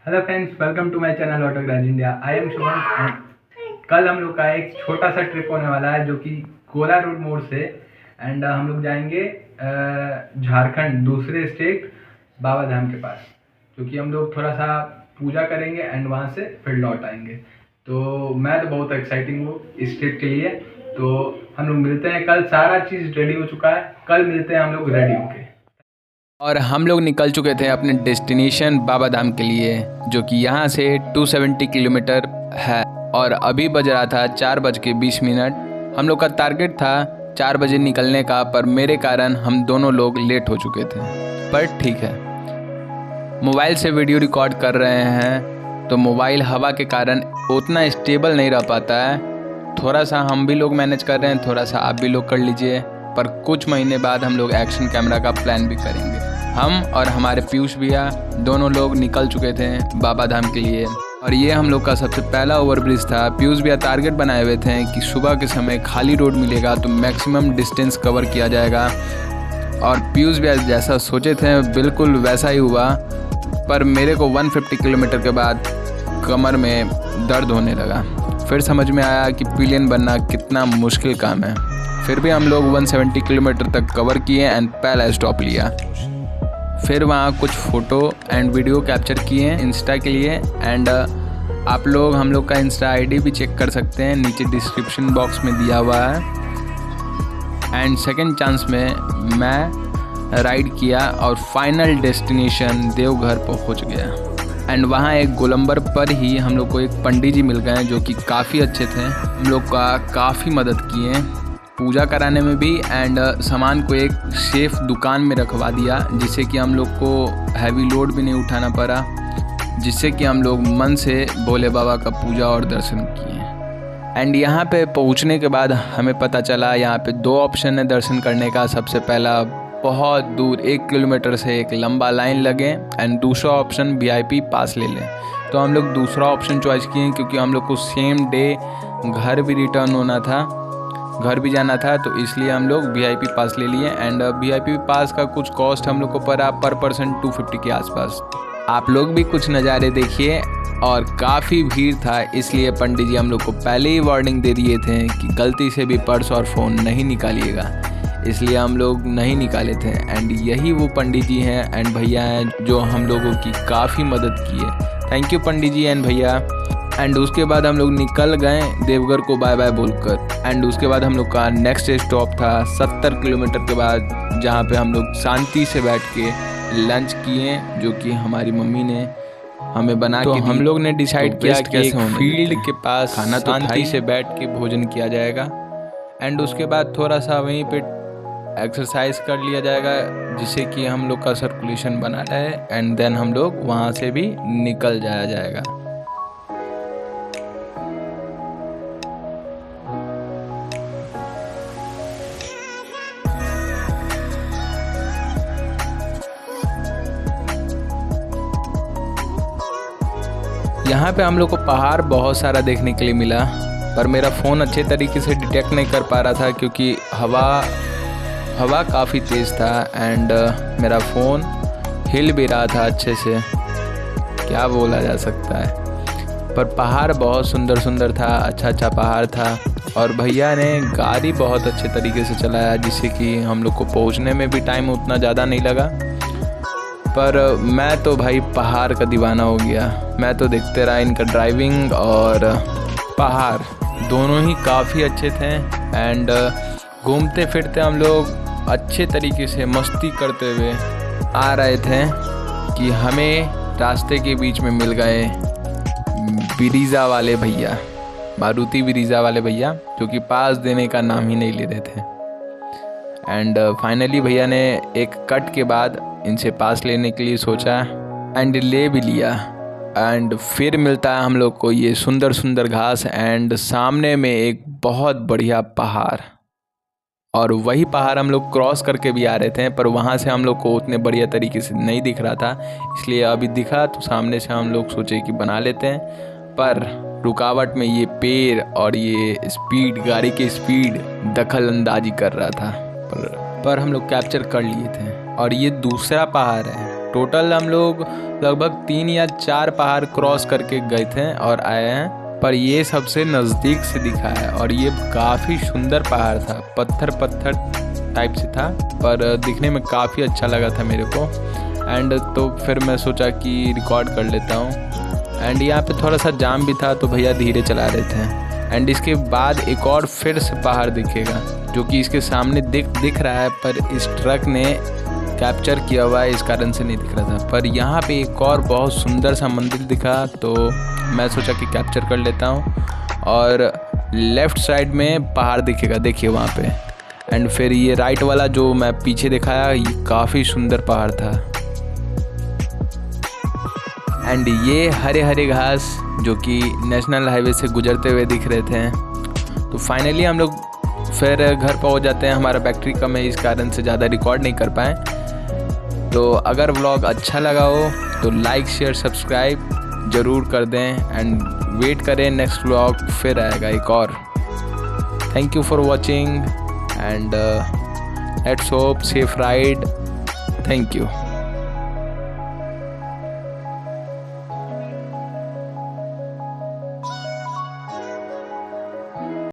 Hello friends, welcome to my channel ऑटोग्राज India. I am Shubham and कल हम लोग का एक छोटा सा ट्रिप होने वाला है जो कि कोला रोड मोड़ से एंड हम लोग जाएंगे झारखंड दूसरे स्टेट बाबा धाम के पास, क्योंकि हम लोग थोड़ा सा पूजा करेंगे एंड वहाँ से फिर लौट आएंगे। तो मैं तो बहुत एक्साइटिंग हूँ इस ट्रिप के लिए। तो हम लोग मिलते हैं कल, सारा चीज़ रेडी हो चुका है, कल मिलते हैं हम लोग रेडी होके। और हम लोग निकल चुके थे अपने डेस्टिनेशन बाबा धाम के लिए, जो कि यहाँ से 270 किलोमीटर है। और अभी बज रहा था 4:20। हम लोग का टारगेट था 4 बजे निकलने का, पर मेरे कारण हम दोनों लोग लेट हो चुके थे। पर ठीक है, मोबाइल से वीडियो रिकॉर्ड कर रहे हैं तो मोबाइल हवा के कारण उतना स्टेबल नहीं रह पाता है। थोड़ा सा हम भी लोग मैनेज कर रहे हैं, थोड़ा सा आप भी लोग कर लीजिए। पर कुछ महीने बाद हम लोग एक्शन कैमरा का प्लान भी करेंगे। हम और हमारे पीयूष भैया दोनों लोग निकल चुके थे बाबा धाम के लिए, और ये हम लोग का सबसे पहला ओवरब्रिज था। पीयूष भैया टारगेट बनाए हुए थे कि सुबह के समय खाली रोड मिलेगा तो मैक्सिमम डिस्टेंस कवर किया जाएगा, और पीयूष भैया जैसा सोचे थे बिल्कुल वैसा ही हुआ। पर मेरे को 150 किलोमीटर के बाद कमर में दर्द होने लगा। फिर समझ में आया कि पिलियन बनना कितना मुश्किल काम है। फिर भी हम लोग 170 किलोमीटर तक कवर किए एंड पहला स्टॉप लिया। फिर वहाँ कुछ फ़ोटो एंड वीडियो कैप्चर किए इंस्टा के लिए। एंड आप लोग हम लोग का इंस्टा आईडी भी चेक कर सकते हैं, नीचे डिस्क्रिप्शन बॉक्स में दिया हुआ है। एंड सेकेंड चांस में मैं राइड किया और फाइनल डेस्टिनेशन देवघर पहुँच गया। एंड वहाँ एक गोलंबर पर ही हम लोग को एक पंडित जी मिल गए जो कि काफ़ी अच्छे थे। हम लोग का काफ़ी मदद किए पूजा कराने में भी, एंड सामान को एक सेफ दुकान में रखवा दिया, जिससे कि हम लोग को हैवी लोड भी नहीं उठाना पड़ा, जिससे कि हम लोग मन से भोले बाबा का पूजा और दर्शन किए। एंड यहाँ पे पहुँचने के बाद हमें पता चला यहाँ पे 2 ऑप्शन है दर्शन करने का। सबसे पहला, बहुत दूर 1 किलोमीटर से एक लंबा लाइन लगे, एंड दूसरा ऑप्शन VIP पास ले लें। तो हम लोग दूसरा ऑप्शन चॉइस किए, क्योंकि हम लोग को सेम डे घर भी रिटर्न होना था, घर भी जाना था, तो इसलिए हम लोग VIP पास ले लिए। एंड VIP पास का कुछ कॉस्ट हम लोग को पड़ा पर पर्सन 250 के आसपास। आप लोग भी कुछ नज़ारे देखिए, और काफ़ी भीड़ था, इसलिए पंडित जी हम लोग को पहले ही वार्निंग दे दिए थे कि गलती से भी पर्स और फ़ोन नहीं निकालिएगा, इसलिए हम लोग नहीं निकाले थे। एंड यही वो पंडित जी हैं एंड भैया हैं जो हम लोगों की काफ़ी मदद की है। Thank you Pandit ji and भैया। एंड उसके बाद हम लोग निकल गए देवघर को बाय बाय बोलकर। एंड उसके बाद हम लोग का नेक्स्ट स्टॉप था 70 किलोमीटर के बाद, जहाँ पे हम लोग शांति से बैठ के लंच किए, जो कि हमारी मम्मी ने हमें बना के दी। हम लोग ने डिसाइड किया कि एक फील्ड के पास खाना तो शांति से बैठ के भोजन किया जाएगा, एंड उसके बाद थोड़ा सा वहीं पे एक्सरसाइज कर लिया जाएगा, जिससे कि हम लोग का सर्कुलेशन बना रहे, एंड देन हम लोग वहाँ से भी निकल जाया जाएगा। यहाँ पे हम लोग को पहाड़ बहुत सारा देखने के लिए मिला, पर मेरा फ़ोन अच्छे तरीके से डिटेक्ट नहीं कर पा रहा था, क्योंकि हवा काफ़ी तेज़ था, एंड मेरा फ़ोन हिल भी रहा था अच्छे से, क्या बोला जा सकता है। पर पहाड़ बहुत सुंदर सुंदर था, अच्छा पहाड़ था, और भैया ने गाड़ी बहुत अच्छे तरीके से चलाया, जिससे कि हम लोग को पहुँचने में भी टाइम उतना ज़्यादा नहीं लगा। पर मैं तो भाई पहाड़ का दीवाना हो गया। मैं तो देखते रहा इनका ड्राइविंग, और पहाड़ दोनों ही काफ़ी अच्छे थे। एंड घूमते फिरते हम लोग अच्छे तरीके से मस्ती करते हुए आ रहे थे कि हमें रास्ते के बीच में मिल गए ब्रीजा वाले भैया, मारुति ब्रीजा वाले भैया, जो कि पास देने का नाम ही नहीं ले रहे थे। एंड फाइनली भैया ने एक कट के बाद इनसे पास लेने के लिए सोचा, एंड ले भी लिया। एंड फिर मिलता है हम लोग को ये सुंदर सुंदर घास, एंड सामने में एक बहुत बढ़िया पहाड़, और वही पहाड़ हम लोग क्रॉस करके भी आ रहे थे, पर वहाँ से हम लोग को उतने बढ़िया तरीके से नहीं दिख रहा था, इसलिए अभी दिखा तो सामने से हम लोग सोचे कि बना लेते हैं। पर रुकावट में ये पेड़ और ये स्पीड, गाड़ी की स्पीड दखल अंदाजी कर रहा था, पर हम लोग कैप्चर कर लिए थे। और ये दूसरा पहाड़ है, टोटल हम लोग लगभग 3 या 4 पहाड़ क्रॉस करके गए थे और आए हैं, पर ये सबसे नज़दीक से दिखा है और ये काफ़ी सुंदर पहाड़ था। पत्थर टाइप से था पर दिखने में काफ़ी अच्छा लगा था मेरे को। एंड तो फिर मैं सोचा कि रिकॉर्ड कर लेता हूँ। एंड यहाँ पे थोड़ा सा जाम भी था तो भैया धीरे चला रहे थे। एंड इसके बाद एक और फिर से पहाड़ दिखेगा जो कि इसके सामने दिख रहा है, पर इस ट्रक ने कैप्चर किया हुआ है, इस कारण से नहीं दिख रहा था। पर यहाँ पे एक और बहुत सुंदर सा मंदिर दिखा तो मैं सोचा कि कैप्चर कर लेता हूँ। और लेफ़्ट साइड में पहाड़ दिखेगा, देखिए वहाँ पे। एंड फिर ये राइट वाला जो मैं पीछे दिखाया, ये काफ़ी सुंदर पहाड़ था। एंड ये हरे हरे घास जो कि नेशनल हाईवे से गुजरते हुए दिख रहे थे। तो फाइनली हम लोग फिर घर पहुंच जाते हैं। हमारा बैटरी कम है, इस कारण से ज़्यादा रिकॉर्ड नहीं कर पाए। तो अगर व्लॉग अच्छा लगा हो तो लाइक शेयर सब्सक्राइब ज़रूर कर दें एंड वेट करें, नेक्स्ट व्लॉग फिर आएगा एक और। Thank you for watching and let's hope safe ride. Thank you.